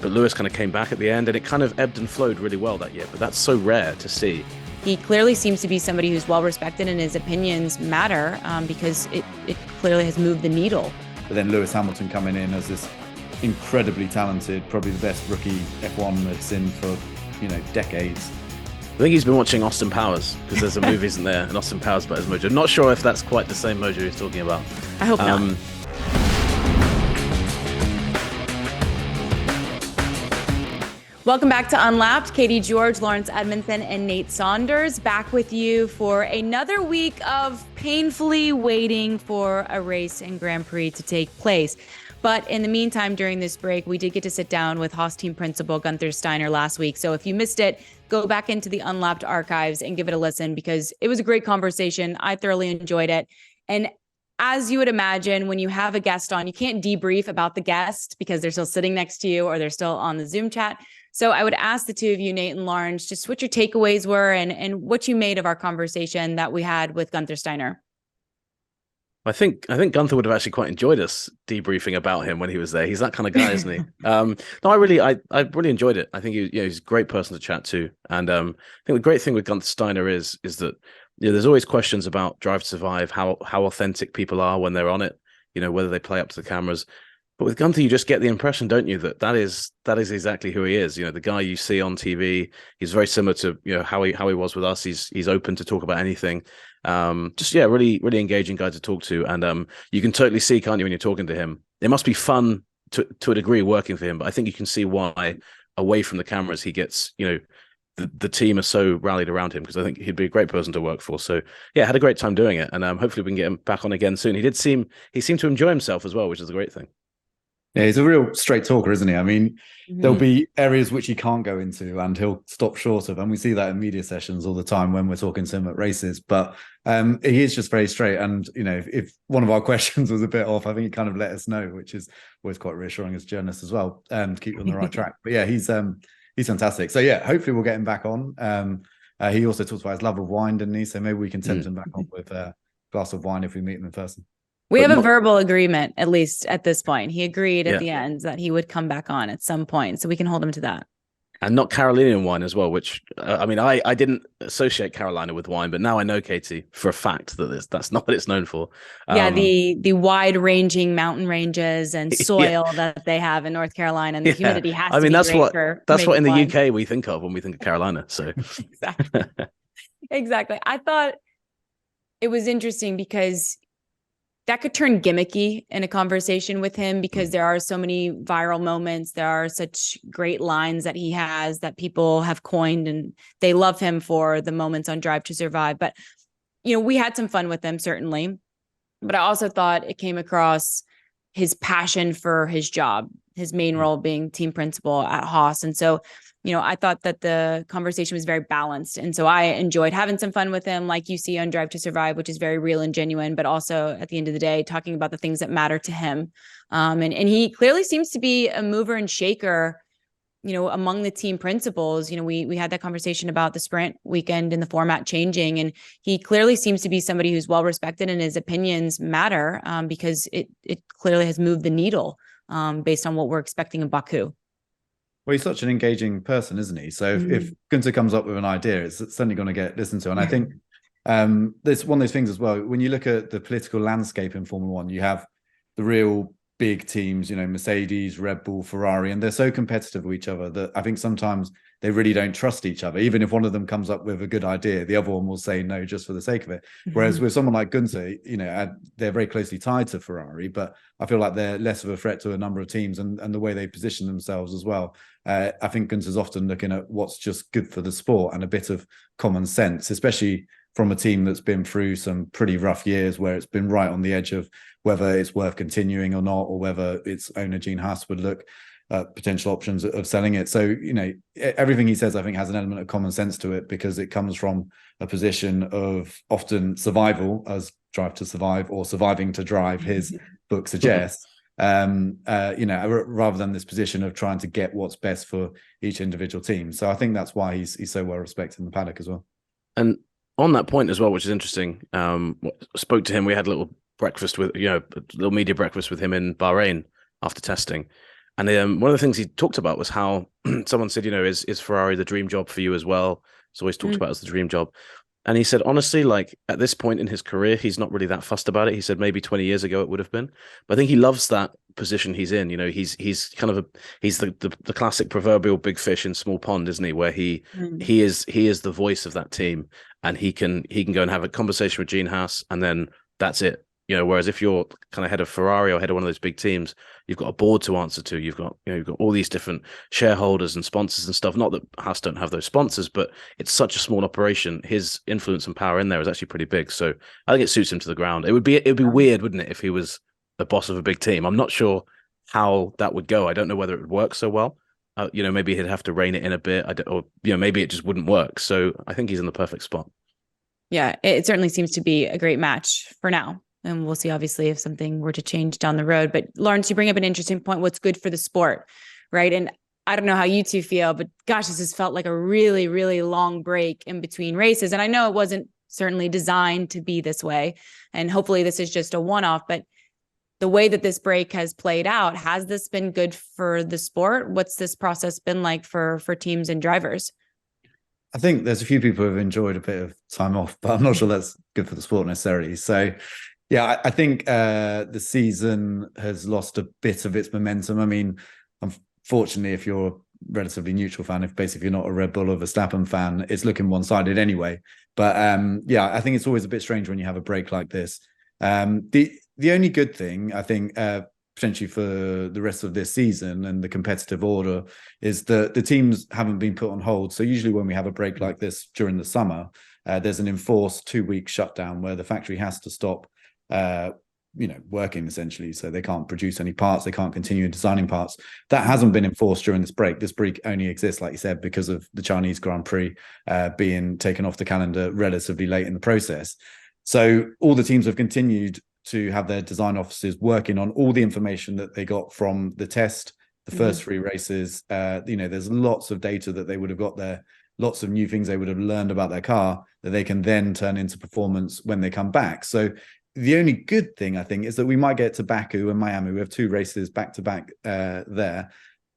but Lewis kind of came back at the end, and it kind of ebbed and flowed really well that year. But that's so rare to see. He clearly seems to be somebody who's well respected, and his opinions matter because it clearly has moved the needle. But then Lewis Hamilton coming in as this incredibly talented, probably the best rookie F1 that's in for, decades. I think he's been watching Austin Powers, because there's a movie, isn't there? And Austin Powers about his mojo. I'm not sure if that's quite the same mojo he's talking about. I hope not. Welcome back to Unlapped. Katie George, Laurence Edmondson, and Nate Saunders back with you for another week of painfully waiting for a race and Grand Prix to take place. But in the meantime, during this break, we did get to sit down with Haas team principal Guenther Steiner last week. So if you missed it, go back into the Unlapped archives and give it a listen, because it was a great conversation. I thoroughly enjoyed it. And as you would imagine, when you have a guest on, you can't debrief about the guest because they're still sitting next to you or they're still on the Zoom chat. So I would ask the two of you, Nate and Laurence, just what your takeaways were and what you made of our conversation that we had with Guenther Steiner. I think Guenther would have actually quite enjoyed us debriefing about him when he was there. He's that kind of guy, isn't he? No, I really enjoyed it. I think he's a great person to chat to, and I think the great thing with Guenther Steiner is that there's always questions about Drive to Survive, how authentic people are when they're on it, whether they play up to the cameras. But with Guenther, you just get the impression, don't you, that is exactly who he is. The guy you see on TV, he's very similar to how he was with us. He's open to talk about anything. Really engaging guy to talk to, and you can totally see, can't you, when you're talking to him? It must be fun to a degree working for him, but I think you can see why away from the cameras he gets the team are so rallied around him, because I think he'd be a great person to work for. So yeah, had a great time doing it, and hopefully we can get him back on again soon. He seemed to enjoy himself as well, which is a great thing. Yeah, he's a real straight talker, isn't he? I mean, there'll be areas which he can't go into and he'll stop short of. And we see that in media sessions all the time when we're talking to him at races. But he is just very straight. And, if one of our questions was a bit off, I think he kind of let us know, which is always quite reassuring as journalists as well, to keep you on the right track. But yeah, he's fantastic. So yeah, hopefully we'll get him back on. He also talks about his love of wine, didn't he? So maybe we can tempt him back on with a glass of wine if we meet him in person. We have a verbal agreement, at least at this point. He agreed at the end that he would come back on at some point, so we can hold him to that. And not Carolinian wine as well, which, I didn't associate Carolina with wine, but now I know, Katie, for a fact that that's not what it's known for. The wide-ranging mountain ranges and soil that they have in North Carolina, and the humidity has to be that's what in the UK we think of when we think of Carolina. So Exactly. I thought it was interesting because that could turn gimmicky in a conversation with him, because there are so many viral moments. There are such great lines that he has that people have coined, and they love him for the moments on Drive to Survive. But, we had some fun with him, certainly. But I also thought it came across his passion for his job, his main role being team principal at Haas. And so, I thought that the conversation was very balanced. And so I enjoyed having some fun with him, like you see on Drive to Survive, which is very real and genuine, but also at the end of the day, talking about the things that matter to him. And he clearly seems to be a mover and shaker, among the team principals. We had that conversation about the sprint weekend and the format changing, and he clearly seems to be somebody who's well respected, and his opinions matter because it clearly has moved the needle based on what we're expecting in Baku. Well, he's such an engaging person, isn't he? So if Guenther comes up with an idea, it's certainly going to get listened to. And I think there's one of those things as well. When you look at the political landscape in Formula One, you have the real big teams, Mercedes, Red Bull, Ferrari, and they're so competitive with each other that I think sometimes they really don't trust each other. Even if one of them comes up with a good idea, the other one will say no just for the sake of it. Whereas with someone like Guenther, they're very closely tied to Ferrari, but I feel like they're less of a threat to a number of teams, and the way they position themselves as well. I think Guenther's often looking at what's just good for the sport and a bit of common sense, especially from a team that's been through some pretty rough years where it's been right on the edge of whether it's worth continuing or not, or whether its owner, Gene Haas, would look at potential options of selling it. So, everything he says, I think, has an element of common sense to it, because it comes from a position of often survival, as Drive to Survive, or surviving to drive, his book suggests, rather than this position of trying to get what's best for each individual team. So I think that's why he's so well respected in the paddock as well. And on that point as well, which is interesting, spoke to him. We had a little breakfast with, a little media breakfast with him in Bahrain after testing. And one of the things he talked about was how someone said, is Ferrari the dream job for you as well? It's always talked about as the dream job. And he said, honestly, like at this point in his career, he's not really that fussed about it. He said maybe 20 years ago it would have been, but I think he loves that position he's in. He's kind of he's the classic proverbial big fish in small pond, isn't he? Where he is the voice of that team, and he can go and have a conversation with Gene Haas, and then that's it. Whereas if you're kind of head of Ferrari or head of one of those big teams, you've got a board to answer to. You've got all these different shareholders and sponsors and stuff. Not that Haas don't have those sponsors, but it's such a small operation. His influence and power in there is actually pretty big. So I think it suits him to the ground. It would be weird, wouldn't it, if he was the boss of a big team? I'm not sure how that would go. I don't know whether it would work so well. Maybe he'd have to rein it in a bit. Maybe it just wouldn't work. So I think he's in the perfect spot. Yeah, it certainly seems to be a great match for now. And we'll see, obviously, if something were to change down the road. But Laurence, you bring up an interesting point. What's good for the sport, right? And I don't know how you two feel, but gosh, this has felt like a really, really long break in between races. And I know it wasn't certainly designed to be this way. And hopefully this is just a one-off. But the way that this break has played out, has this been good for the sport? What's this process been like for teams and drivers? I think there's a few people who have enjoyed a bit of time off, but I'm not sure that's good for the sport necessarily. So yeah, I think the season has lost a bit of its momentum. I mean, unfortunately, if you're a relatively neutral fan, if you're not a Red Bull or Verstappen fan, it's looking one-sided anyway. But yeah, I think it's always a bit strange when you have a break like this. The only good thing, I think, potentially for the rest of this season and the competitive order, is that the teams haven't been put on hold. So usually when we have a break like this during the summer, there's an enforced 2-week shutdown where the factory has to stop working essentially, so they can't produce any parts, they can't continue designing parts. That hasn't been enforced during this break. This break only exists, like you said, because of the Chinese Grand Prix being taken off the calendar relatively late in the process. So all the teams have continued to have their design offices working on all the information that they got from the test, the first 3 races. There's lots of data that they would have got there, lots of new things they would have learned about their car that they can then turn into performance when they come back. So the only good thing, I think, is that we might get to Baku and Miami. We have 2 races back-to-back there,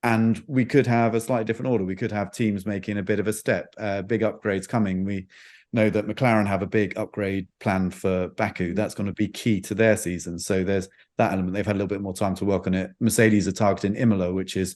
and we could have a slightly different order. We could have teams making a bit of a step, big upgrades coming. We know that McLaren have a big upgrade planned for Baku. That's going to be key to their season. So there's that element. They've had a little bit more time to work on it. Mercedes are targeting Imola, which is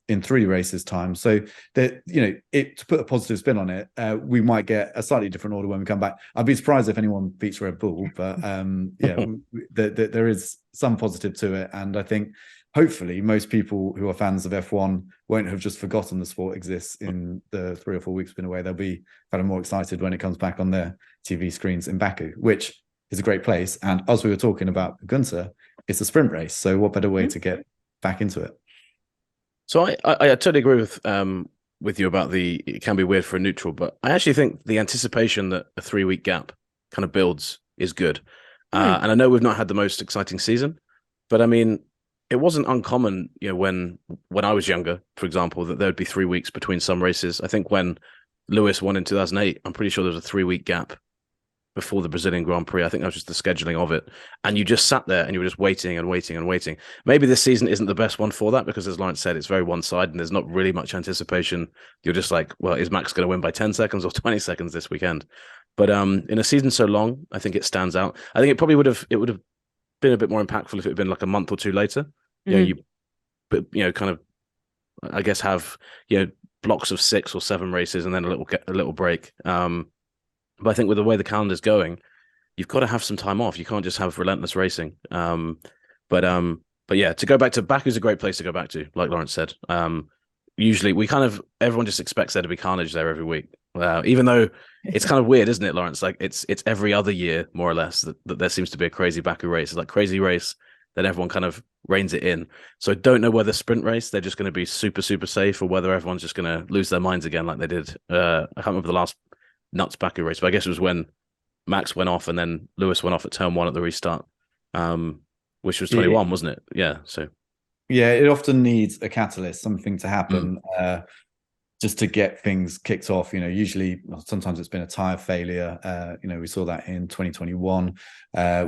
in 3 races time. So that, to put a positive spin on it, we might get a slightly different order when we come back. I'd be surprised if anyone beats Red Bull, but there is some positive to it. And I think hopefully most people who are fans of F1 won't have just forgotten the sport exists in the 3 or 4 weeks been away. They'll be kind of more excited when it comes back on their TV screens in Baku, which is a great place. And as we were talking about Guenther, it's a sprint race. So what better way to get back into it? So I totally agree with you about it can be weird for a neutral, but I actually think the anticipation that a 3-week gap kind of builds is good. And I know we've not had the most exciting season, but I mean, it wasn't uncommon, when I was younger, for example, that there would be 3 weeks between some races. I think when Lewis won in 2008, I'm pretty sure there was a 3-week gap before the Brazilian Grand Prix. I think that was just the scheduling of it. And you just sat there and you were just waiting and waiting and waiting. Maybe this season isn't the best one for that because, as Laurence said, it's very one-sided and there's not really much anticipation. You're just like, well, is Max going to win by 10 seconds or 20 seconds this weekend? But in a season so long, I think it stands out. I think it probably would have been a bit more impactful if it had been like a month or 2 later. Kind of, I guess, have blocks of 6 or 7 races and then a little break. But I think with the way the calendar's going, you've got to have some time off. You can't just have relentless racing. But yeah, to go back to Baku's a great place to go back to, like Laurence said. Usually everyone just expects there to be carnage there every week. Even though it's kind of weird, isn't it, Laurence? Like it's every other year, more or less, that there seems to be a crazy Baku race. It's like crazy race, then everyone kind of reins it in. So I don't know whether sprint race, they're just going to be super, super safe, or whether everyone's just going to lose their minds again like they did. I can't remember the last nuts Baku race, but I guess it was when Max went off and then Lewis went off at turn 1 at the restart, which was 21, wasn't it? Yeah. So yeah, it often needs a catalyst, something to happen just to get things kicked off. Usually, sometimes it's been a tire failure. We saw that in 2021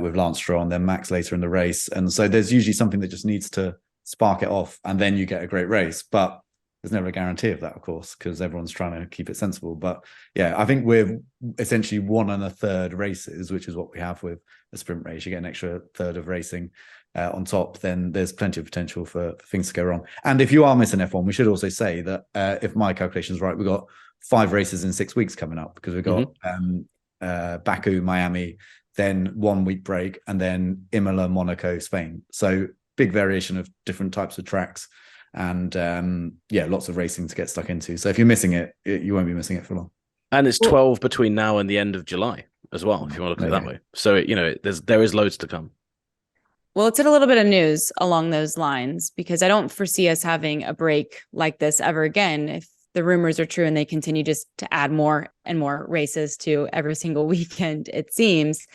with Lance Stroll and then Max later in the race. And so there's usually something that just needs to spark it off, and then you get a great race. But there's never a guarantee of that, of course, because everyone's trying to keep it sensible. But yeah, I think we're essentially 1 1/3 races, which is what we have with a sprint race. You get an extra third of racing on top, then there's plenty of potential for things to go wrong. And if you are missing F1, we should also say that if my calculation is right, we've got 5 races in 6 weeks coming up, because we've got Baku, Miami, then 1 week break, and then Imola, Monaco, Spain. So big variation of different types of tracks, and lots of racing to get stuck into. So if you're missing it, you won't be missing it for long. And it's 12 between now and the end of July as well, if you want to look at it that way. So there is loads to come. Well, let's hit a little bit of news along those lines, because I don't foresee us having a break like this ever again if the rumors are true and they continue just to add more and more races to every single weekend, it seems.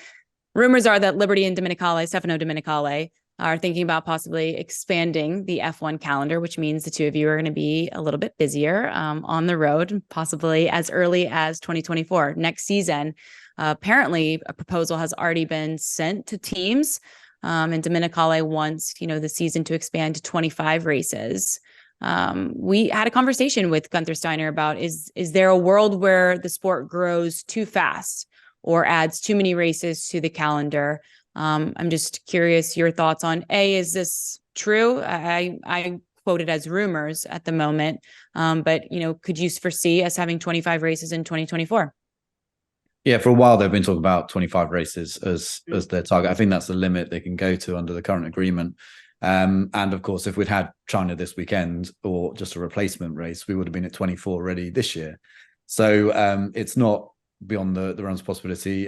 Rumors are that Liberty and Stefano Domenicali, are thinking about possibly expanding the F1 calendar, which means the two of you are going to be a little bit busier on the road, possibly as early as 2024, next season. Apparently, a proposal has already been sent to teams, and Domenicali wants, the season to expand to 25 races. We had a conversation with Guenther Steiner about, is there a world where the sport grows too fast or adds too many races to the calendar? I'm just curious your thoughts on, is this true? I quote it as rumors at the moment, but could you foresee us having 25 races in 2024? Yeah, for a while they've been talking about 25 races as their target. I think that's the limit they can go to under the current agreement. And of course, if we'd had China this weekend or just a replacement race, we would have been at 24 already this year. So it's not beyond the realms of possibility.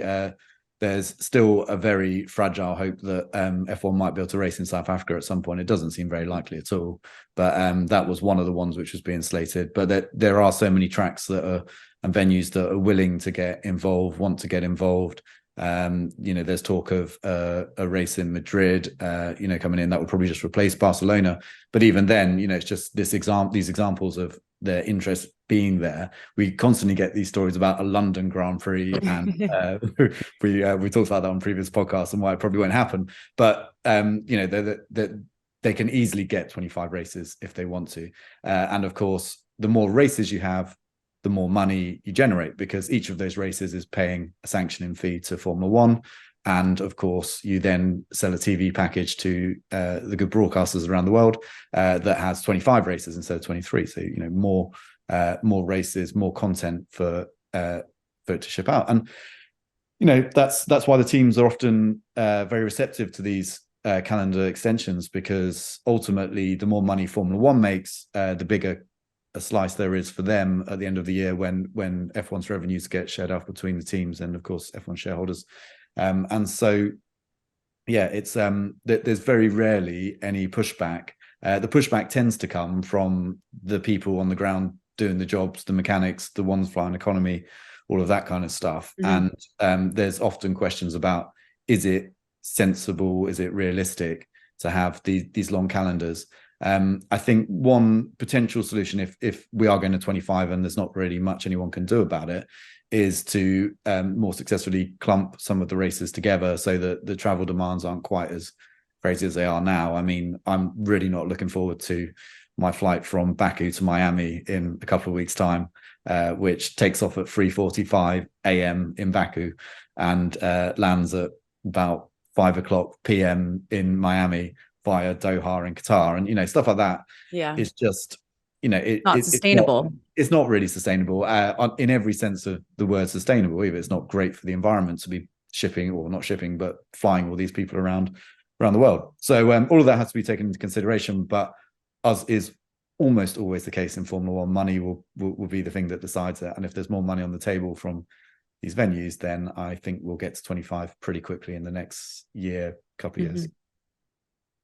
There's still a very fragile hope that F1 might be able to race in South Africa at some point. It doesn't seem very likely at all. But that was one of the ones which was being slated. But there are so many tracks that are and venues that are willing to get involved, want to get involved. There's talk of a race in Madrid, coming in that would probably just replace Barcelona. But even then, it's just these examples of their interest being there. We constantly get these stories about a London Grand Prix, and we talked about that on previous podcasts and why it probably won't happen. But they can easily get 25 races if they want to, and of course, the more races you have, the more money you generate, because each of those races is paying a sanctioning fee to Formula One. And of course, you then sell a TV package to the good broadcasters around the world that has 25 races instead of 23. So, more races, more content for it to ship out. And, that's why the teams are often very receptive to these calendar extensions, because ultimately the more money Formula One makes, the bigger a slice there is for them at the end of the year when F1's revenues get shared out between the teams and of course F1 shareholders. And so it's there's very rarely any pushback. The pushback tends to come from the people on the ground doing the jobs, the mechanics, the ones flying economy, all of that kind of stuff. Mm-hmm. And there's often questions about, is it sensible, is it realistic to have these long calendars? I think one potential solution, if we are going to 25 and there's not really much anyone can do about it, is to more successfully clump some of the races together so that the travel demands aren't quite as crazy as they are now. I mean, I'm really not looking forward to my flight from Baku to Miami in a couple of weeks' time, which takes off at 3:45 a.m. in Baku and lands at about 5:00 p.m. in Miami via Doha in Qatar, and stuff like that. Yeah, it's just not sustainable. It's not really sustainable in every sense of the word sustainable either. It's not great for the environment to be shipping, or not shipping, but flying all these people around the world. So all of that has to be taken into consideration. But as is almost always the case in Formula One, money will be the thing that decides that. And if there's more money on the table from these venues, then I think we'll get to 25 pretty quickly in the next couple of years.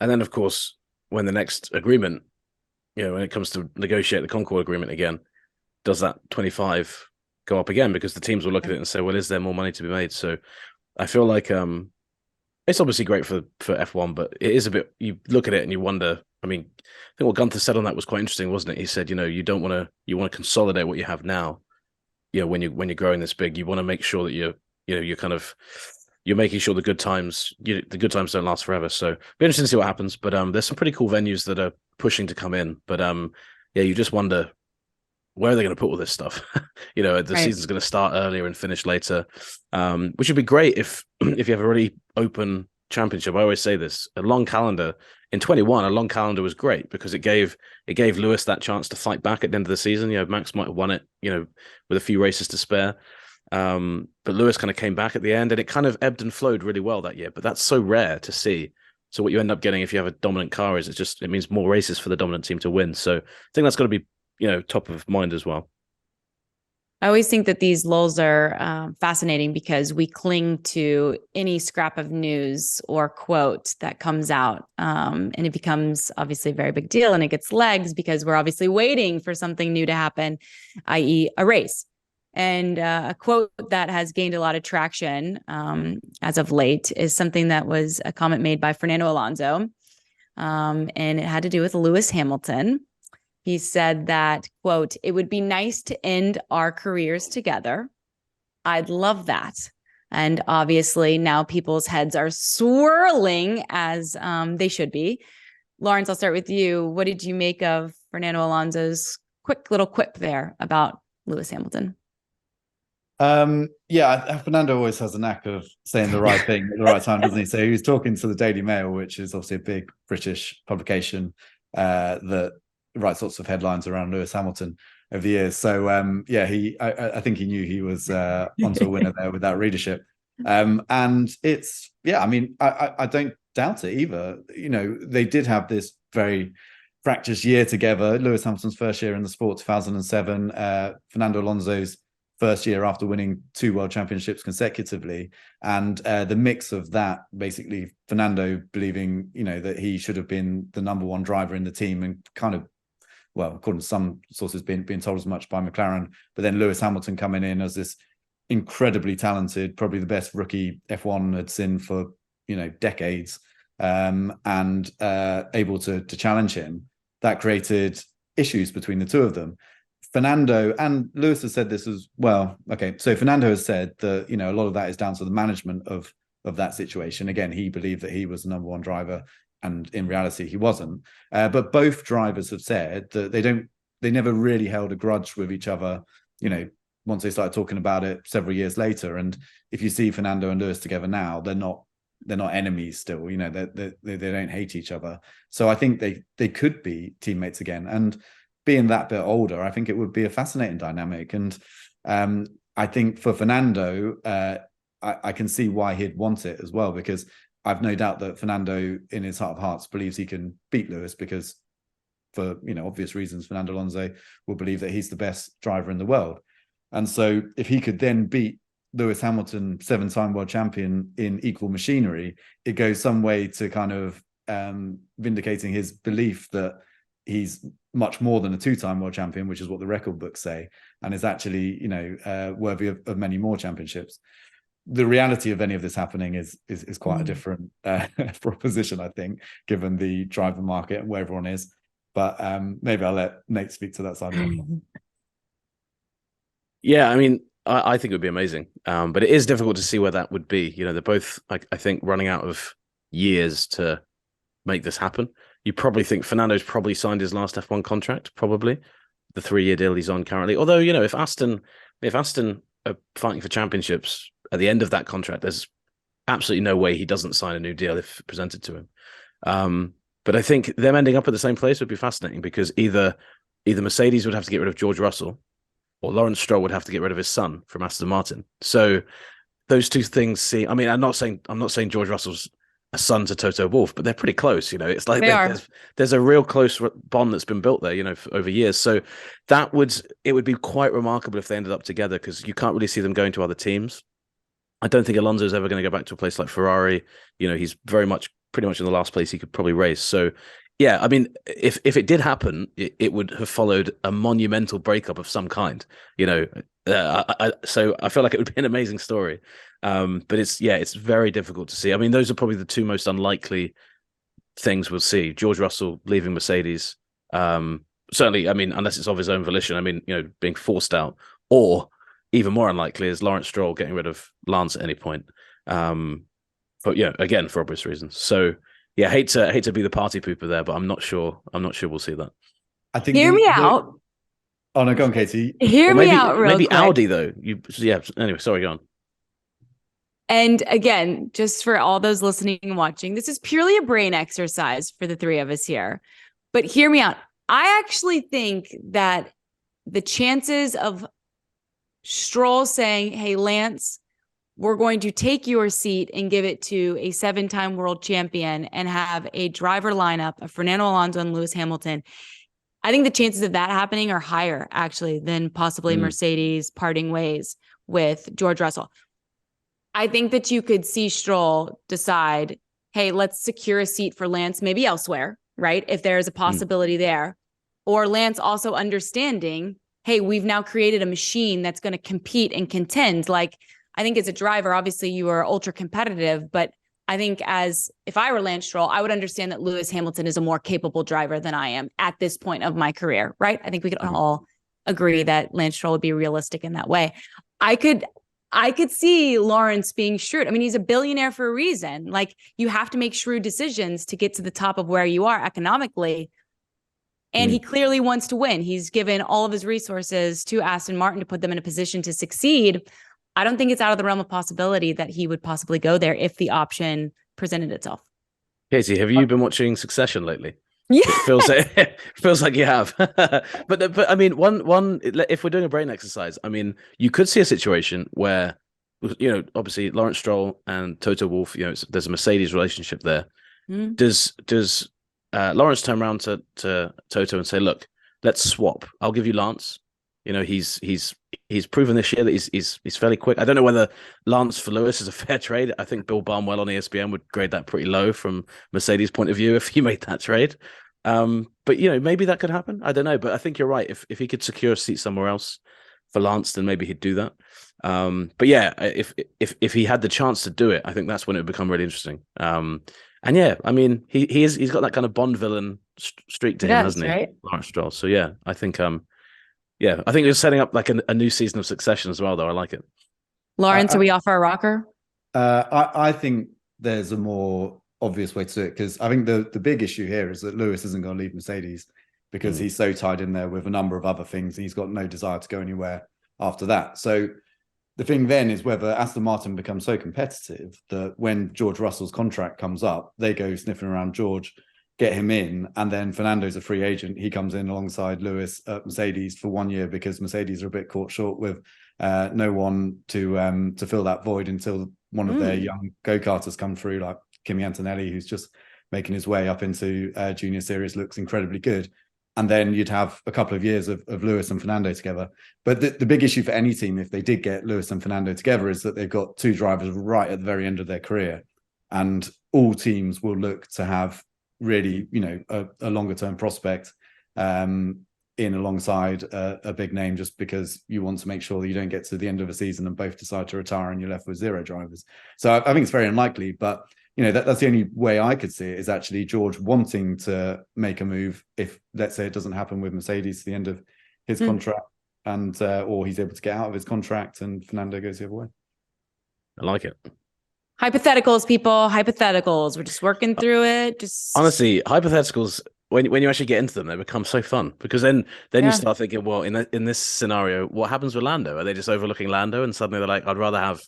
And then, of course, when the next agreement, when it comes to negotiate the Concord agreement again, does that 25 go up again? Because the teams will look at it and say, well, is there more money to be made? So I feel like it's obviously great for F1, but it is a bit, you look at it and you wonder. I mean, I think what Guenther said on that was quite interesting, wasn't it? He said, you want to consolidate what you have now. When you're growing this big, you want to make sure that you're kind of you're making sure the good times don't last forever. So be interesting to see what happens. But there's some pretty cool venues that are pushing to come in. But yeah, you just wonder, where are they going to put all this stuff? The season's going to start earlier and finish later, which would be great if you have a really open championship. I always say this: a long calendar in 21, a long calendar was great because it gave Lewis that chance to fight back at the end of the season. Max might have won it, with a few races to spare. But Lewis kind of came back at the end, and it kind of ebbed and flowed really well that year. But that's so rare to see. So what you end up getting if you have a dominant car is it means more races for the dominant team to win. So I think that's got to be top of mind as well. I always think that these lulls are fascinating because we cling to any scrap of news or quote that comes out. And it becomes obviously a very big deal, and it gets legs because we're obviously waiting for something new to happen, i.e. a race. And a quote that has gained a lot of traction as of late is something that was a comment made by Fernando Alonso. And it had to do with Lewis Hamilton. He said that, quote, "It would be nice to end our careers together. I'd love that." And obviously now people's heads are swirling, as they should be. Laurence, I'll start with you. What did you make of Fernando Alonso's quick little quip there about Lewis Hamilton? Fernando always has a knack of saying the right thing at the right time, doesn't he? So he was talking to the Daily Mail, which is obviously a big British publication that writes lots of headlines around Lewis Hamilton over the years. So I think he knew he was onto a winner there with that readership. And it's I don't doubt it either. They did have this very fractious year together. Lewis Hamilton's first year in the sport, 2007. Fernando Alonso's first year after winning 2 world championships consecutively, and the mix of that, basically Fernando believing that he should have been the number one driver in the team, and kind of, well, according to some sources, being told as much by McLaren, but then Lewis Hamilton coming in as this incredibly talented, probably the best rookie F1 had seen for decades, and able to challenge him. That created issues between the two of them. Fernando and Lewis has said this as well. Okay, so Fernando has said that a lot of that is down to the management of that situation. Again, he believed that he was the number one driver, and in reality, he wasn't. But both drivers have said that they never really held a grudge with each other. Once they started talking about it several years later, and if you see Fernando and Lewis together now, they're not enemies still. They don't hate each other. So I think they could be teammates again. And being that bit older, I think it would be a fascinating dynamic. And I think for Fernando, I can see why he'd want it as well, because I've no doubt that Fernando, in his heart of hearts, believes he can beat Lewis, because for obvious reasons, Fernando Alonso will believe that he's the best driver in the world. And so if he could then beat Lewis Hamilton, 7-time world champion, in equal machinery, it goes some way to kind of vindicating his belief that he's much more than a 2-time world champion, which is what the record books say, and is actually worthy of many more championships. The reality of any of this happening is quite a different proposition, I think, given the driver market and where everyone is. But maybe I'll let Nate speak to that side of it. Yeah, I mean, I think it would be amazing, but it is difficult to see where that would be. They're both, I think, running out of years to make this happen. You probably think Fernando's probably signed his last F1 contract, probably the 3-year deal he's on currently. Although, if Aston are fighting for championships at the end of that contract, there's absolutely no way he doesn't sign a new deal if presented to him. But I think them ending up at the same place would be fascinating, because either Mercedes would have to get rid of George Russell, or Lawrence Stroll would have to get rid of his son from Aston Martin. So those two things seem, I mean, I'm not saying George Russell's a son to Toto Wolff, but they're pretty close. It's like there's a real close bond that's been built there, for over years. So it would be quite remarkable if they ended up together, because you can't really see them going to other teams. I don't think Alonso's ever going to go back to a place like Ferrari. He's pretty much in the last place he could probably race. So yeah, I mean, if it did happen, it would have followed a monumental breakup of some kind. So I feel like it would be an amazing story. But it's very difficult to see. I mean, those are probably the two most unlikely things we'll see. George Russell leaving Mercedes, certainly. I mean, unless it's of his own volition. I mean, being forced out, or even more unlikely is Lawrence Stroll getting rid of Lance at any point. But yeah, again, for obvious reasons. So yeah, hate to be the party pooper there, but I'm not sure we'll see that. I think Hear me out. Oh no, go on, Katie. Hear me out real maybe quick. Audi though. Anyway, sorry, go on. And again, just for all those listening and watching, this is purely a brain exercise for the three of us here. But hear me out. I actually think that the chances of Stroll saying, hey, Lance, we're going to take your seat and give it to a 7-time world champion and have a driver lineup of Fernando Alonso and Lewis Hamilton. I think the chances of that happening are higher, actually, than possibly Mercedes parting ways with George Russell. I think that you could see Stroll decide, hey, let's secure a seat for Lance, maybe elsewhere, right? If there's a possibility there. Or Lance also understanding, hey, we've now created a machine that's going to compete and contend. Like, I think as a driver, obviously you are ultra competitive, but I think if I were Lance Stroll, I would understand that Lewis Hamilton is a more capable driver than I am at this point of my career, right? I think we could all agree that Lance Stroll would be realistic in that way. I could see Lawrence being shrewd. I mean, he's a billionaire for a reason. Like, you have to make shrewd decisions to get to the top of where you are economically. And he clearly wants to win. He's given all of his resources to Aston Martin to put them in a position to succeed. I don't think it's out of the realm of possibility that he would possibly go there if the option presented itself. Casey, have you been watching Succession lately? Yeah, it feels like you have. but I mean, one if we're doing a brain exercise, I mean, you could see a situation where, obviously Lawrence Stroll and Toto Wolff, there's a Mercedes relationship there. Does Lawrence turn around to Toto and say, look, let's swap. I'll give you Lance. He's proven this year that he's fairly quick. I don't know whether Lance for Lewis is a fair trade. I think Bill Barnwell on ESPN would grade that pretty low from Mercedes' point of view if he made that trade. But maybe that could happen. I don't know, but I think you're right. If he could secure a seat somewhere else for Lance, then maybe he'd do that. But yeah, if he had the chance to do it, I think that's when it would become really interesting. And yeah, I mean, he's got that kind of Bond villain streak to him, hasn't he, right? Lawrence Stroll. So yeah, I think you're setting up like a new season of Succession as well, though. I like it. Lawrence, are we off our rocker? I think there's a more obvious way to do it, because I think the big issue here is that Lewis isn't going to leave Mercedes because he's so tied in there with a number of other things. He's got no desire to go anywhere after that. So the thing then is whether Aston Martin becomes so competitive that when George Russell's contract comes up, they go sniffing around George, get him in, and then Fernando's a free agent. He comes in alongside Lewis at Mercedes for 1 year because Mercedes are a bit caught short with no one to fill that void until one of their young go-karters come through, like Kimi Antonelli, who's just making his way up into Junior Series, looks incredibly good. And then you'd have a couple of years of Lewis and Fernando together. But the big issue for any team, if they did get Lewis and Fernando together, is that they've got two drivers right at the very end of their career. And all teams will look to have really, a longer term prospect in alongside a big name, just because you want to make sure that you don't get to the end of a season and both decide to retire and you're left with zero drivers. So I think it's very unlikely, but that's the only way I could see it, is actually George wanting to make a move if, let's say, it doesn't happen with Mercedes to the end of his contract, and or he's able to get out of his contract and Fernando goes the other way. I like it. Hypotheticals, people. Hypotheticals. We're just working through it. Just honestly, hypotheticals. When you actually get into them, they become so fun, because then you start thinking, well, in this scenario, what happens with Lando? Are they just overlooking Lando, and suddenly they're like, I'd rather have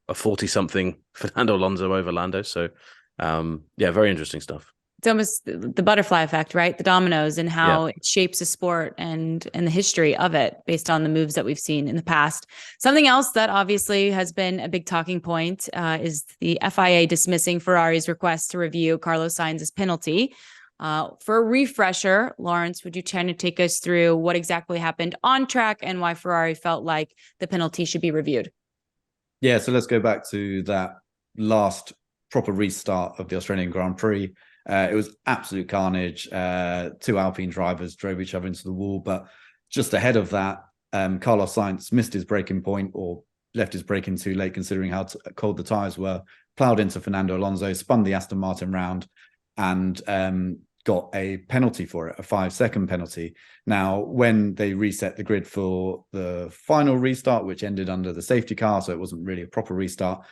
a 40-something Fernando Alonso over Lando. So, very interesting stuff. It's almost the butterfly effect, right? The dominoes, and how it shapes a sport and the history of it based on the moves that we've seen in the past. Something else that obviously has been a big talking point is the FIA dismissing Ferrari's request to review Carlos Sainz's penalty. For a refresher, Lawrence, would you try to take us through what exactly happened on track and why Ferrari felt like the penalty should be reviewed? Yeah, so let's go back to that last proper restart of the Australian Grand Prix. It was absolute carnage. Two Alpine drivers drove each other into the wall, but just ahead of that, Carlos Sainz missed his braking point, or left his braking too late considering how cold the tyres were, ploughed into Fernando Alonso, spun the Aston Martin round, and got a penalty for it, a 5-second penalty. Now, when they reset the grid for the final restart, which ended under the safety car, so it wasn't really a proper restart,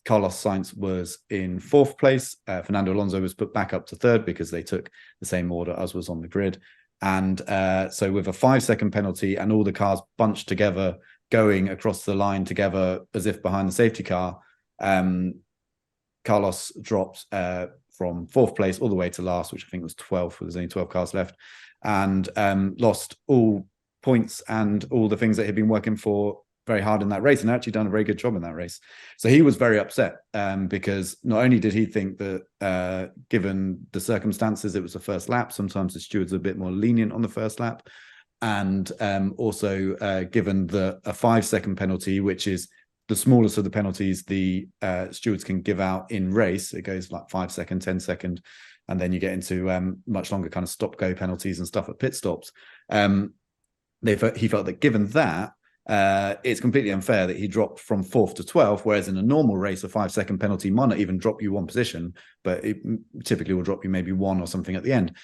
Carlos Sainz was in 4th place. Fernando Alonso was put back up to 3rd because they took the same order as was on the grid. And so with a 5-second penalty and all the cars bunched together, going across the line together as if behind the safety car, Carlos dropped from 4th place all the way to last, which I think was 12th. There's only 12 cars left, and lost all points and all the things that he'd been working for very hard in that race, and actually done a very good job in that race. So he was very upset because not only did he think that given the circumstances, it was the first lap. Sometimes the stewards are a bit more lenient on the first lap. And also given a 5-second penalty, which is the smallest of the penalties the stewards can give out in race. It goes like 5 second, 10 second, and then you get into much longer kind of stop-go penalties and stuff at pit stops. He felt that given that, it's completely unfair that he dropped from 4th to 12th, whereas in a normal race, a 5-second penalty might not even drop you one position, but it typically will drop you maybe one or something at the end.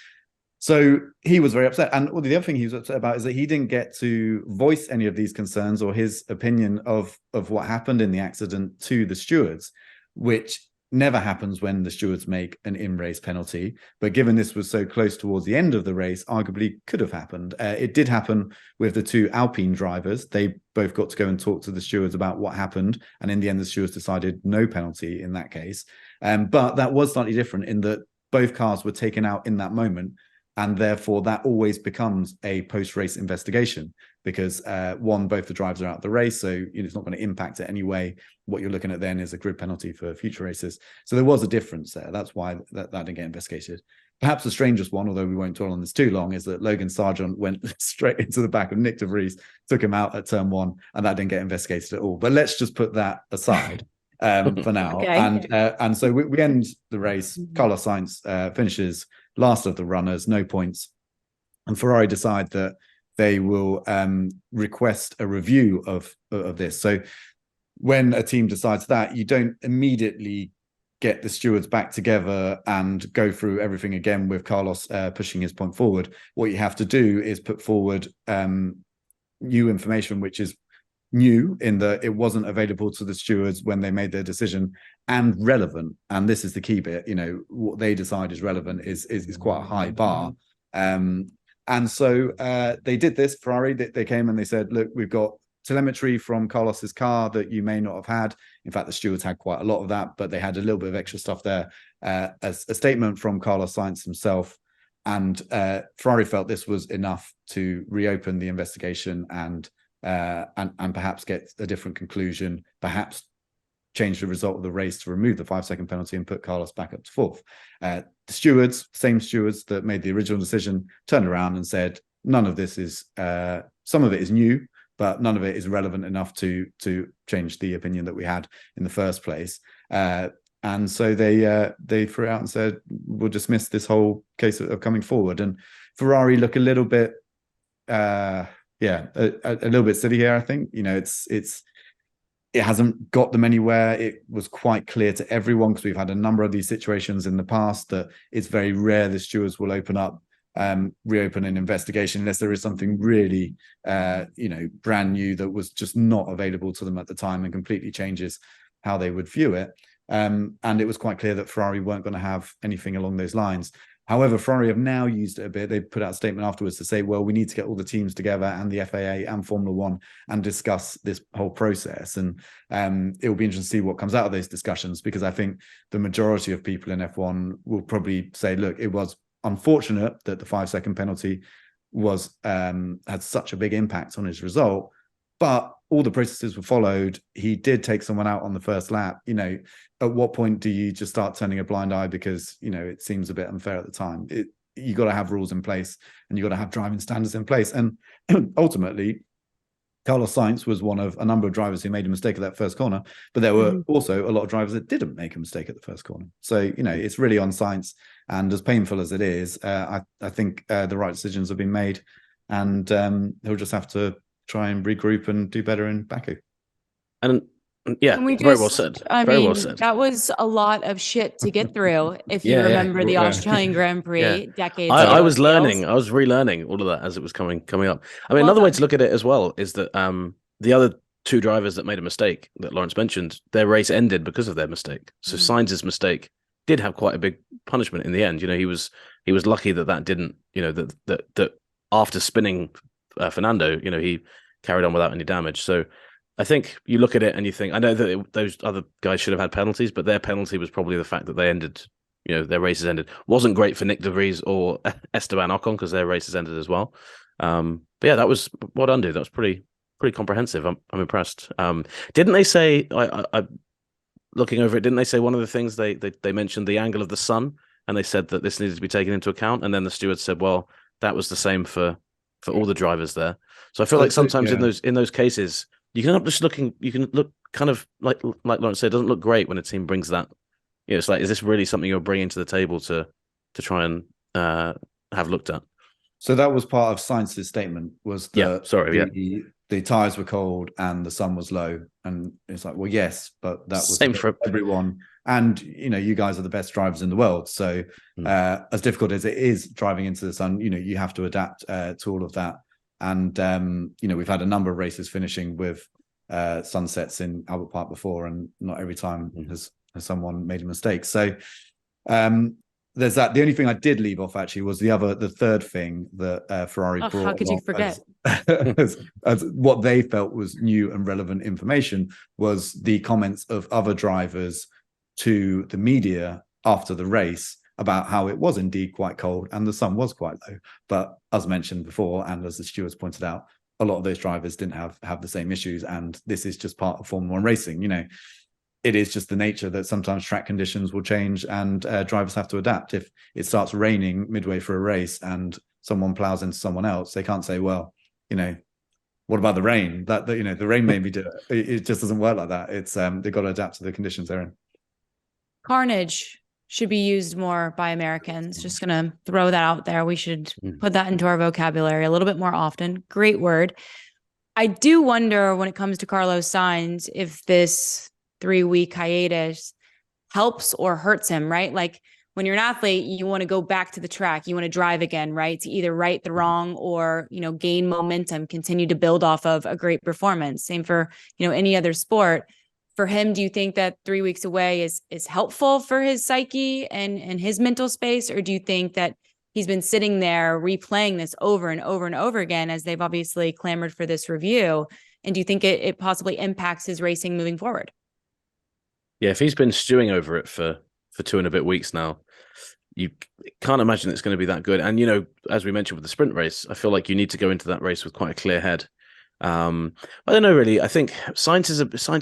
So he was very upset. And the other thing he was upset about is that he didn't get to voice any of these concerns or his opinion of what happened in the accident to the stewards, which never happens when the stewards make an in-race penalty. But given this was so close towards the end of the race, arguably could have happened. It did happen with the 2 Alpine drivers. They both got to go and talk to the stewards about what happened. And in the end, the stewards decided no penalty in that case. But that was slightly different in that both cars were taken out in that moment. And therefore, that always becomes a post-race investigation because, both the drivers are out of the race, so it's not going to impact it anyway. What you're looking at then is a grid penalty for future races. So there was a difference there. That's why that didn't get investigated. Perhaps the strangest one, although we won't dwell on this too long, is that Logan Sargent went straight into the back of Nick de Vries, took him out at turn 1, and that didn't get investigated at all. But let's just put that aside for now. Okay. And so we end the race. Carlos Sainz finishes last of the runners, no points. And Ferrari decide that they will request a review of this. So when a team decides that, you don't immediately get the stewards back together and go through everything again with Carlos pushing his point forward. What you have to do is put forward new information, which is new in that it wasn't available to the stewards when they made their decision, and relevant. And this is the key bit. What they decide is relevant is quite a high bar. And so they did this. Ferrari, they came and they said, look, we've got telemetry from Carlos's car that you may not have had. In fact, the stewards had quite a lot of that, but they had a little bit of extra stuff there. As a statement from Carlos Sainz himself. And Ferrari felt this was enough to reopen the investigation and perhaps get a different conclusion, perhaps change the result of the race to remove the 5-second penalty and put Carlos back up to 4th. The stewards, same stewards that made the original decision, turned around and said, none of this is, some of it is new, but none of it is relevant enough to change the opinion that we had in the first place. And so they threw it out and said, we'll dismiss this whole case of coming forward. And Ferrari look a little bit, a little bit silly here, I think. It hasn't got them anywhere. It was quite clear to everyone, because we've had a number of these situations in the past, that it's very rare the stewards will reopen an investigation unless there is something really, brand new that was just not available to them at the time and completely changes how they would view it. And it was quite clear that Ferrari weren't going to have anything along those lines. However, Ferrari have now used it a bit. They put out a statement afterwards to say, well, we need to get all the teams together and the FAA and Formula One and discuss this whole process. And it will be interesting to see what comes out of those discussions, because I think the majority of people in F1 will probably say, look, it was unfortunate that the 5-second penalty had such a big impact on his result, but all the processes were followed. He did take someone out on the first lap. At what point do you just start turning a blind eye because, it seems a bit unfair at the time? You got to have rules in place and you got to have driving standards in place. And ultimately, Carlos Sainz was one of a number of drivers who made a mistake at that first corner, but there were also a lot of drivers that didn't make a mistake at the first corner. So, it's really on Sainz. And as painful as it is, I think the right decisions have been made, and he'll just have to try and regroup and do better in Baku. And very well said. Very well said. That was a lot of shit to get through. If you remember the Australian Grand Prix decades ago. I was relearning all of that as it was coming up. I mean, another way to look at it as well is that the other two drivers that made a mistake that Lawrence mentioned, their race ended because of their mistake. So Sainz's mistake did have quite a big punishment in the end. He was lucky that didn't, that after spinning Fernando, he carried on without any damage. So I think you look at it and you think, I know that those other guys should have had penalties, but their penalty was probably the fact that they ended, their races ended. Wasn't great for Nick De Vries or Esteban Ocon because their races ended as well. But yeah, that was what undo. That was pretty comprehensive. I'm impressed. Didn't they say? I looking over it, didn't they say one of the things they mentioned the angle of the sun, and they said that this needed to be taken into account, and then the steward said, well, that was the same for all the drivers there. So I feel like sometimes in those cases, you can end up just looking. You can look kind of like Lawrence said, it doesn't look great when a team brings that. It's like, is this really something you're bringing to the table to try and have looked at? So that was part of Sainz's statement. Was the tires were cold and the sun was low, and it's like, well, yes, but that was same for everyone. And you guys are the best drivers in the world. So as difficult as it is driving into the sun, you have to adapt to all of that. And we've had a number of races finishing with sunsets in Albert Park before, and not every time has someone made a mistake. So there's that. The only thing I did leave off actually was the third thing that Ferrari brought. How could you forget? As what they felt was new and relevant information was the comments of other drivers to the media after the race about how it was indeed quite cold and the sun was quite low. But as mentioned before, and as the stewards pointed out, a lot of those drivers didn't have the same issues. And this is just part of Formula One racing. It is just the nature that sometimes track conditions will change and drivers have to adapt. If it starts raining midway through a race and someone plows into someone else, they can't say, well, what about the rain? The rain made me do it. It just doesn't work like that. It's they've got to adapt to the conditions they're in. Carnage should be used more by Americans. Just going to throw that out there. We should put that into our vocabulary a little bit more often. Great word. I do wonder when it comes to Carlos Sainz, if this 3-week hiatus helps or hurts him, right? Like when you're an athlete, you want to go back to the track. You want to drive again, right? To either right the wrong or, gain momentum, continue to build off of a great performance. Same for, any other sport. For him, do you think that 3 weeks away is helpful for his psyche and his mental space? Or do you think that he's been sitting there replaying this over and over and over again as they've obviously clamored for this review? And do you think it possibly impacts his racing moving forward? Yeah, if he's been stewing over it for 2 and a bit weeks now, you can't imagine it's going to be that good. And, as we mentioned with the sprint race, I feel like you need to go into that race with quite a clear head. I don't know, really. I think Sainz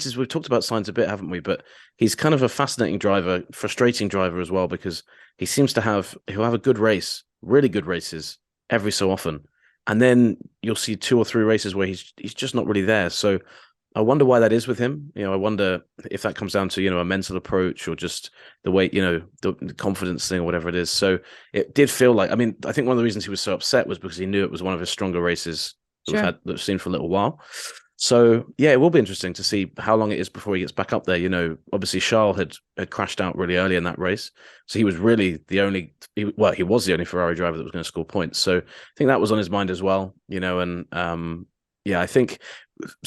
is, we've talked about Sainz a bit, haven't we? But he's kind of a fascinating driver, frustrating driver as well, because he'll have a good race, really good races every so often. And then you'll see 2 or 3 races where he's just not really there. So I wonder why that is with him. I wonder if that comes down to, a mental approach or just the way, the confidence thing or whatever it is. So it did feel like, I think one of the reasons he was so upset was because he knew it was one of his stronger races that we've seen for a little while. So yeah, it will be interesting to see how long it is before he gets back up there. Obviously Charles had crashed out really early in that race. So he was really he was the only Ferrari driver that was going to score points. So I think that was on his mind as well, yeah, I think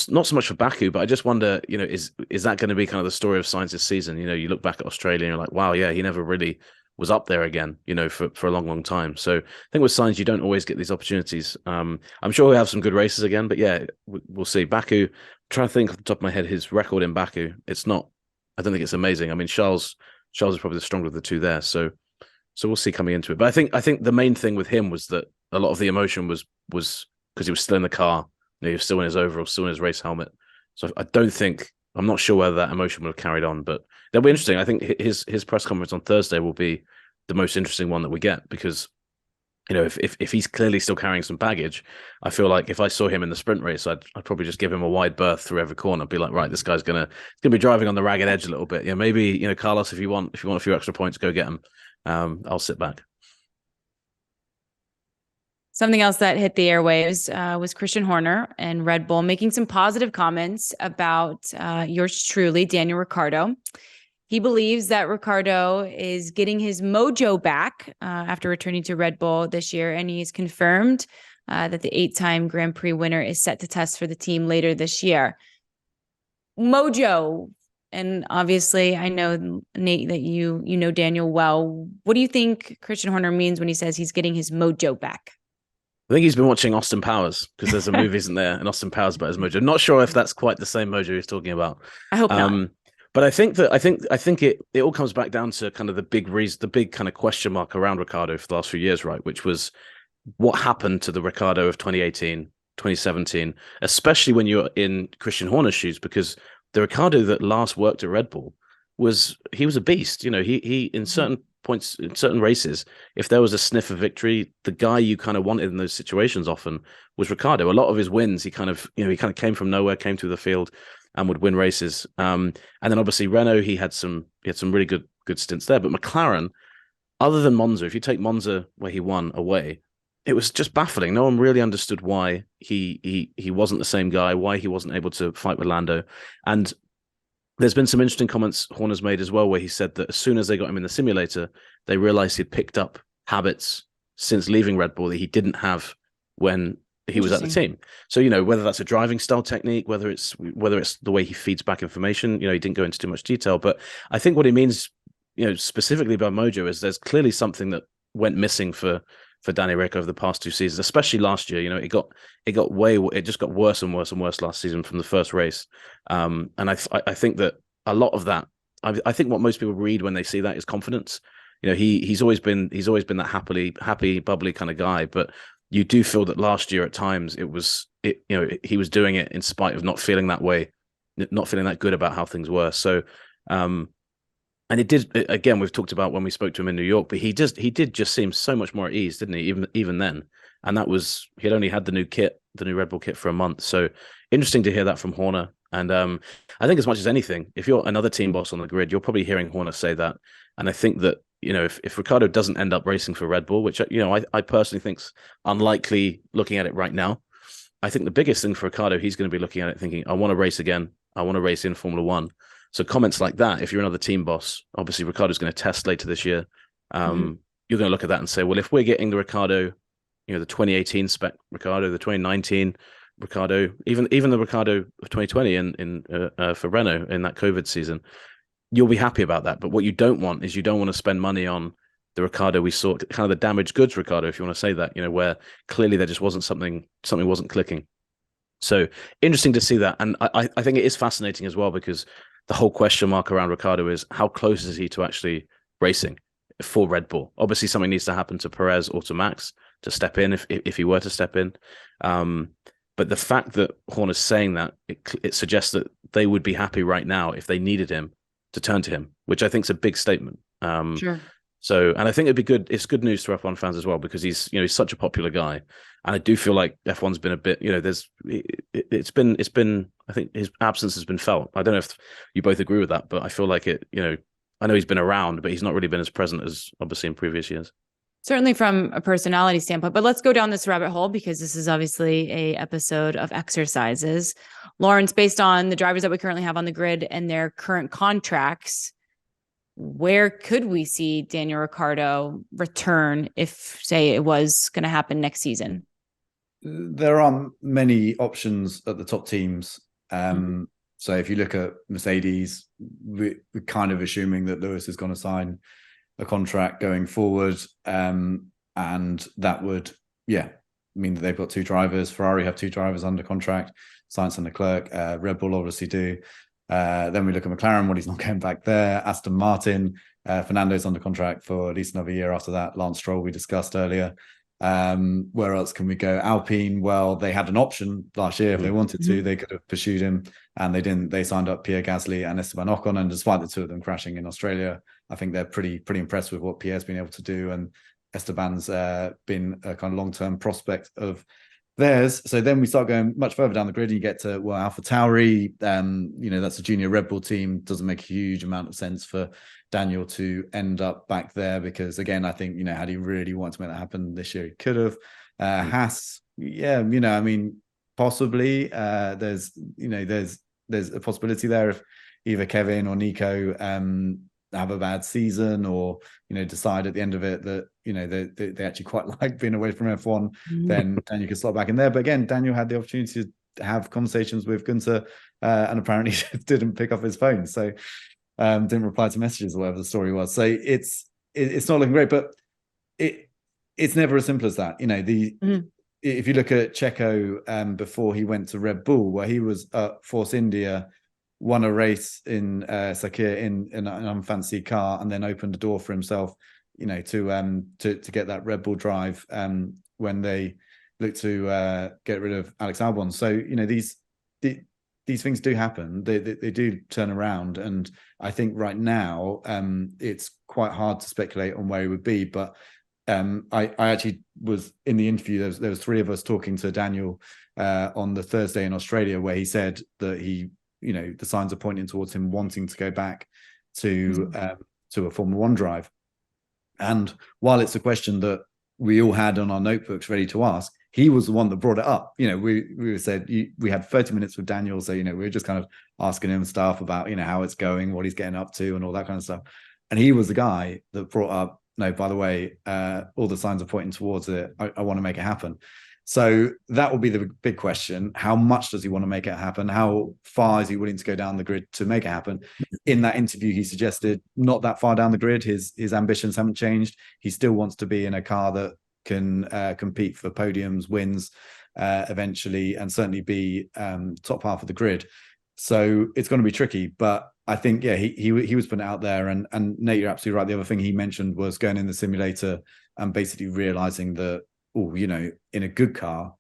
not so much for Baku, but I just wonder, is that going to be kind of the story of Sainz's season? You look back at Australia and you're like, wow, yeah, he never really was up there again, for a long, long time. So I think with Sainz, you don't always get these opportunities. I'm sure we'll have some good races again, but yeah, we'll see. Baku, I'm trying to think off the top of my head, his record in Baku, I don't think it's amazing. Charles is probably the stronger of the two there. So we'll see coming into it. But I think the main thing with him was that a lot of the emotion was because he was still in the car. He was still in his overall, still in his race helmet. So I'm not sure whether that emotion would have carried on, but that'll be interesting. I think his press conference on Thursday will be the most interesting one that we get because, if he's clearly still carrying some baggage, I feel like if I saw him in the sprint race, I'd probably just give him a wide berth through every corner. Be like, right, this guy's gonna be driving on the ragged edge a little bit. Yeah, maybe Carlos, if you want a few extra points, go get him. I'll sit back. Something else that hit the airwaves was Christian Horner and Red Bull making some positive comments about yours truly, Daniel Ricciardo. He believes that Ricciardo is getting his mojo back after returning to Red Bull this year, and he's confirmed that the 8-time Grand Prix winner is set to test for the team later this year. Mojo. And obviously, I know, Nate, that you know Daniel well. What do you think Christian Horner means when he says he's getting his mojo back? I think he's been watching Austin Powers, because there's a movie, isn't there, and Austin Powers about his mojo. Not sure if that's quite the same mojo he's talking about. I hope not. But I think it all comes back down to kind of the big kind of question mark around Ricciardo for the last few years, right? Which was what happened to the Ricciardo of 2018, 2017, especially when you're in Christian Horner's shoes, because the Ricciardo that last worked at Red Bull was a beast. You know, he in certain points, in certain races, if there was a sniff of victory, the guy you kind of wanted in those situations often was Ricciardo. A lot of his wins, he kind of came from nowhere, came through the field, and would win races. And then obviously Renault, he had some really good stints there. But McLaren, other than Monza, if you take Monza where he won away, it was just baffling. No one really understood why he wasn't the same guy, why he wasn't able to fight with Lando. And there's been some interesting comments Horner's made as well, where he said that as soon as they got him in the simulator, they realized he'd picked up habits since leaving Red Bull that he didn't have when he was at the team. So, you know, whether that's a driving style technique, whether it's the way he feeds back information, you know, he didn't go into too much detail. But I think what he means, you know, specifically about Mojo is there's clearly something that went missing for Daniel Ricciardo over the past 2 seasons, especially last year. You know, it just got worse and worse and worse last season from the first race. And I think that a lot of that, I think what most people read when they see that is confidence. You know, he's always been that happy, bubbly kind of guy, but you do feel that last year at times he was doing it in spite of not feeling that way, not feeling that good about how things were. So, and it did, again, we've talked about when we spoke to him in New York, but he did just seem so much more at ease, didn't he? Even then. And that was, he'd only had the new Red Bull kit for a month. So interesting to hear that from Horner. And I think as much as anything, if you're another team boss on the grid, you're probably hearing Horner say that. And I think that, you know, if Ricciardo doesn't end up racing for Red Bull, which, you know, I personally think's unlikely looking at it right now, I think the biggest thing for Ricciardo, he's going to be looking at it thinking, I want to race again. I want to race in Formula One. So comments like that, if you're another team boss, obviously Ricciardo's going to test later this year. You're going to look at that and say, well, if we're getting the Ricciardo, you know, the 2018 spec Ricciardo, the 2019 Ricciardo, even the Ricciardo of 2020 for Renault in that COVID season, you'll be happy about that. But what you don't want is to spend money on the Ricciardo we saw, kind of the damaged goods Ricciardo, if you want to say that, you know, where clearly there just wasn't something wasn't clicking. So interesting to see that. And I think it is fascinating as well, because the whole question mark around Ricciardo is how close is he to actually racing for Red Bull? Obviously, something needs to happen to Perez or to Max to step in if he were to step in. But the fact that Horner's saying that, it suggests that they would be happy right now if they needed him to turn to him, which I think is a big statement. Sure. So, and I think it'd be good. It's good news for F1 fans as well, because he's such a popular guy, and I do feel like F1's been a bit, you know, it's been. I think his absence has been felt. I don't know if you both agree with that, but I feel like it. You know, I know he's been around, but he's not really been as present as obviously in previous years. Certainly from a personality standpoint, but let's go down this rabbit hole, because this is obviously a episode of exercises. Lawrence, based on the drivers that we currently have on the grid and their current contracts, where could we see Daniel Ricciardo return if, say, it was going to happen next season? There aren't many options at the top teams. So if you look at Mercedes, we're kind of assuming that Lewis is going to sign a contract going forward. And that would, mean that they've got 2 drivers. Ferrari have 2 drivers under contract, Sainz and Leclerc. Red Bull obviously do. Then we look at McLaren, what he's not going back there. Aston Martin, Fernando's under contract for at least another year after that. Lance Stroll, we discussed earlier. Where else can we go? Alpine, well, they had an option last year. If they wanted to, they could have pursued him, and they didn't. They signed up Pierre Gasly and Esteban Ocon, and despite the 2 of them crashing in Australia, I think they're pretty impressed with what Pierre's been able to do, and Esteban's been a kind of long-term prospect of theirs. So then we start going much further down the grid, and you get to, well, AlphaTauri, that's a junior Red Bull team. Doesn't make a huge amount of sense for Daniel to end up back there, because again, I think, had he really wanted to make that happen this year, he could have. Haas, possibly. There's a possibility there if either Kevin or Nico have a bad season, or decide at the end of it that they actually quite like being away from F1, then Daniel could slot back in there. But again, Daniel had the opportunity have conversations with Guenther, and apparently didn't pick up his phone, so didn't reply to messages or whatever the story was. So it's not looking great, but it's never as simple as that. You know, if you look at Checo before he went to Red Bull, where he was at Force India, won a race in Sakir in an unfancy car, and then opened the door for himself, you know, to get that Red Bull drive when they looked to get rid of Alex Albon. So, you know, these things do happen. They do turn around, and I think right now it's quite hard to speculate on where he would be. But I actually was in the interview. There was three of us talking to Daniel on the Thursday in Australia, where he said that he, you know, the signs are pointing towards him wanting to go back to a Formula One drive. And while it's a question that we all had on our notebooks ready to ask, he was the one that brought it up. You know, we said we had 30 minutes with Daniel, so, you know, we were just kind of asking him stuff about, you know, how it's going, what he's getting up to, and all that kind of stuff. And he was the guy that brought up, no, by the way, all the signs are pointing towards it. I want to make it happen. So that will be the big question. How much does he want to make it happen? How far is he willing to go down the grid to make it happen? In that interview, he suggested not that far down the grid. His ambitions haven't changed. He still wants to be in a car that can compete for podiums, wins eventually, and certainly be top half of the grid. So it's going to be tricky. But I think, yeah, he was putting it out there. And Nate, you're absolutely right. The other thing he mentioned was going in the simulator and basically realizing that, oh, you know, in a good car,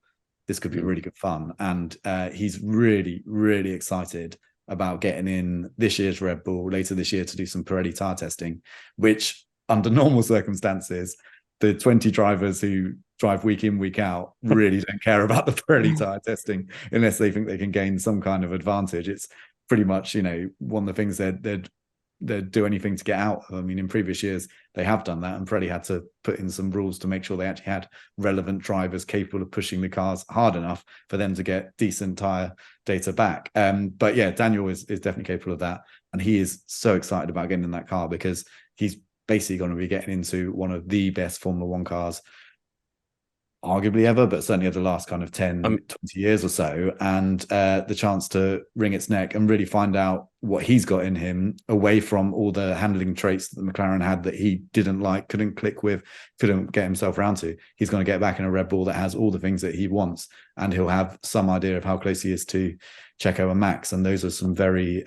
this could be really good fun. And he's really, really excited about getting in this year's Red Bull later this year to do some Pirelli tire testing, which under normal circumstances, the 20 drivers who drive week in, week out really don't care about the Pirelli tire testing unless they think they can gain some kind of advantage. It's pretty much, you know, one of the things they'd do anything to get out. I mean, in previous years, they have done that, and Pirelli had to put in some rules to make sure they actually had relevant drivers capable of pushing the cars hard enough for them to get decent tire data back. But yeah, Daniel is definitely capable of that. And he is so excited about getting in that car because he's basically going to be getting into one of the best Formula One cars arguably ever, but certainly of the last kind of 10, 20 years or so, and the chance to wring its neck and really find out what he's got in him away from all the handling traits that the McLaren had that he didn't like, couldn't click with, couldn't get himself around to. He's going to get back in a Red Bull that has all the things that he wants, and he'll have some idea of how close he is to Checo and Max, and those are some very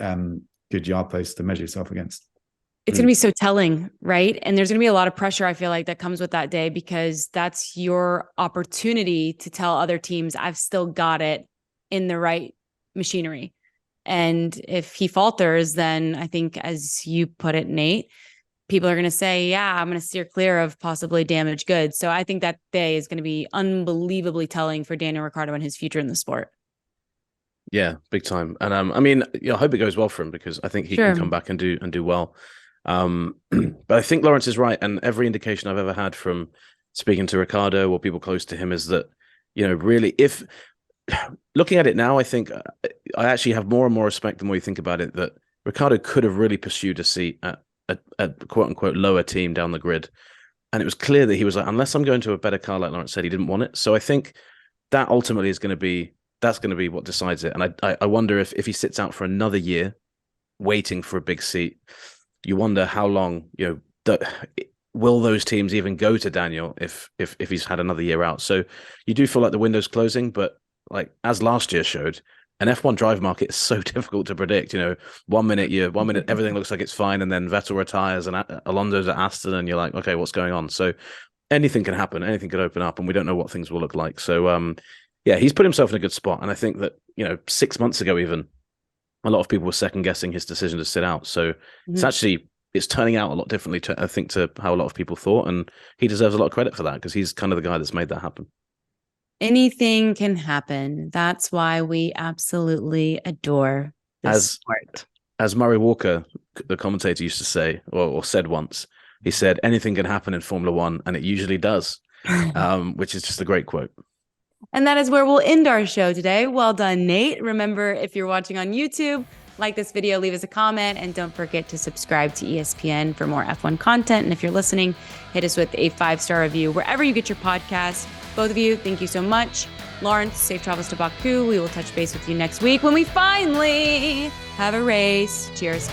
good yard posts to measure yourself against. It's going to be so telling, right? And there's going to be a lot of pressure, I feel like, that comes with that day, because that's your opportunity to tell other teams, I've still got it in the right machinery. And if he falters, then I think, as you put it, Nate, people are going to say, yeah, I'm going to steer clear of possibly damaged goods. So I think that day is going to be unbelievably telling for Daniel Ricciardo and his future in the sport. Yeah, big time. And I mean, I hope it goes well for him, because I think he can come back and do well. But I think Lawrence is right, and every indication I've ever had from speaking to Ricciardo or people close to him is that, you know, really, if looking at it now, I think I actually have more and more respect the more you think about it, that Ricciardo could have really pursued a seat at a quote unquote lower team down the grid, and it was clear that he was like, unless I'm going to a better car, like Lawrence said, he didn't want it. So I think that ultimately is going to be what decides it. And I wonder if he sits out for another year waiting for a big seat, you wonder how long, you know, will those teams even go to Daniel if he's had another year out? So you do feel like the window's closing, but like as last year showed, an F1 drive market is so difficult to predict. You know, 1 minute everything looks like it's fine, and then Vettel retires and Alonso's at Aston, and you're like, okay, what's going on? So anything can happen, anything could open up, and we don't know what things will look like. So yeah, he's put himself in a good spot, and I think that, you know, 6 months ago even, a lot of people were second guessing his decision to sit out. So it's turning out a lot differently to how a lot of people thought. And he deserves a lot of credit for that, because he's kind of the guy that's made that happen. Anything can happen. That's why we absolutely adore this sport. As Murray Walker, the commentator, used to say, or said once, he said, anything can happen in Formula One, and it usually does, which is just a great quote. And that is where we'll end our show today. Well done, Nate. Remember, if you're watching on YouTube, like this video, leave us a comment, and don't forget to subscribe to ESPN for more F1 content. And if you're listening, hit us with a 5-star review wherever you get your podcast. Both of you, thank you so much. Lawrence, safe travels to Baku. We will touch base with you next week when we finally have a race. Cheers.